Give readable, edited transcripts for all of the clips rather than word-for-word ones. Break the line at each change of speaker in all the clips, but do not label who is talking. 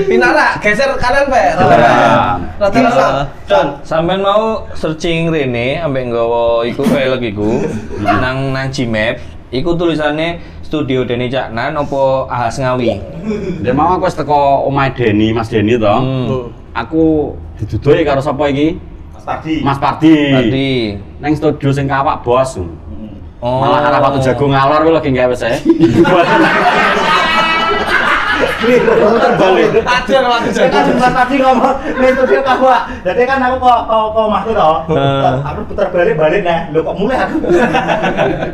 Pinara, geser kanan Pak. Rata-rata.
Don, sampean mau searching Rene ambek nggawa iku velg iku nang Gmap, iku tulisannya Studio Deni Caknan opo Ahas Ngawi.
Dia mau aku wis teko omahe Deni, Mas Deni to. Aku didudoi karo sapa iki? Mas Pardi. Neng studio sing kawak bos. Malah arah Watu Jagung ngalor kuwi lagi gawe saya.
Terbalik. Ada Watu Jagung.
Kan Mas Pardi ngomong ning studio kawak. Dadi kan aku kok Mas to. Aku putar balik nah. Lho kok mulai aku.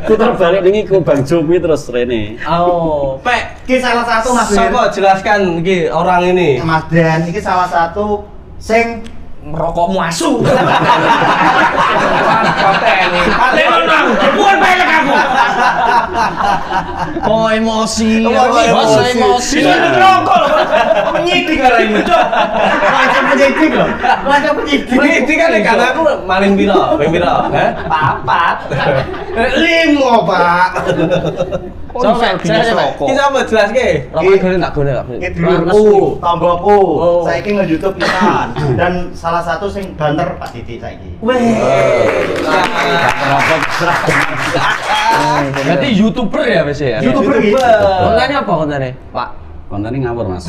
Putar balik ning iku Bang Jomi terus Rene.
Oh, Pak.
Iki salah satu Mas.
Sopo jelaskan iki orang ini.
Mas Dan iki salah satu sing
Merokokmu asu. Konten ini. Ale menang. Bukan pelek aku. Oh emosi. Emosi. Itu rokok. Penyidik arah ini.
macam penyidik loh. Macam penyidik.
Penyidik kan karena aku maling piro? Papat. 5, Pak.
Saya rokok.
Kita mau jelas ke?
Rokok gone tak gone.
Aku, tomboku, saiki nge YouTube pisan dan salah satu sing banter Pak Didi saiki.
Berarti YouTuber ya Mas ya?
YouTuber.
Kontennya apa kontennya, Pak?
Kontennya ngawur Mas.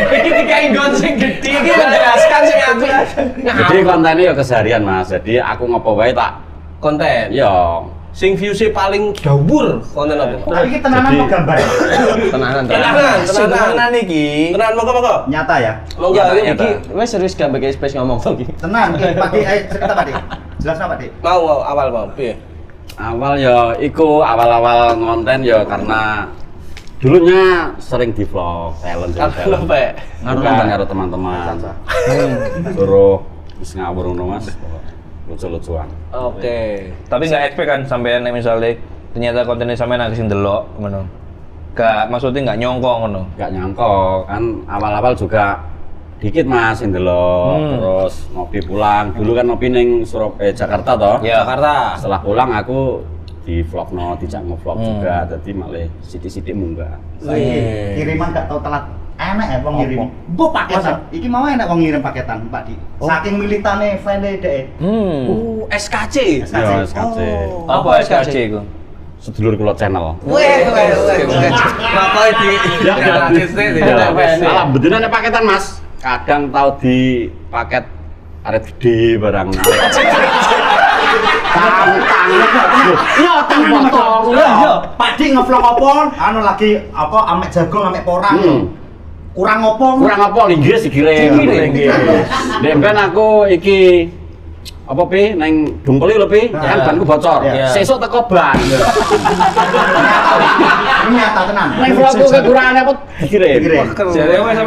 Iki dikai gon sing gedhe iki menjelaskan sing aku.
Jadi kontennya ya keseharian Mas. Jadi aku ngopo wae tak
Konten.
ya
Sing views-e paling dhuwur konten apa?
Tapi iki tenanan mau gambar.
Tenanan
iki.
Tenan monggo.
Nyata ya.
Monggo
Iki wes serius gak pakai space ngomong lagi.
Tenan iki Pak Di, ayo cerita Pak Di. Jelasno Pak Di.
Mau awal piye?
awal ya iku awal-awal ngonten ya karena dulunya sering di vlog talent karo teman-teman suruh wis ngawur ngono Mas lucu-lucuan.
Oke. Tapi nggak expect kan sampean misalnya ternyata kontennya sampean nang sing delok ngono. Gak maksudnya nggak nyongko ngono.
Nggak nyangka kan awal-awal juga dikit Mas yang delok terus ngopi pulang. Dulu kan ngopi ning Jakarta toh.
Ya,
Jakarta.
Setelah pulang aku di vlogno, dijak ngevlog juga, jadi malah sidik-sidik munggah.
Saiki kiriman gak tau telat. Enak ya wong ngirim. Mbok paketan. Iki mau enak wong ngirim paketan, Pak Di. Saking militane file dhek.
SKC.
Ya, SKC.
Apa SKC itu?
Sedulur kula channel.
Weh. Rokok di gratis nih.
Salah beneran nek paketan Mas. Kadang tau di paket aret gede barang. Tang. Yo tang potong.
Iya, Pak Di ngevlog apa? Anu lagi apa amek jagung, amek porang. Kurang apa
Inggris dikirim. Demben aku iki apa pi neng Dungkeli lho pi, kan banku bocor. Sesuk teko ban.
Ini nyata tenan.
Neng vlogku kekurangan apa dikirim.
Jadi sampe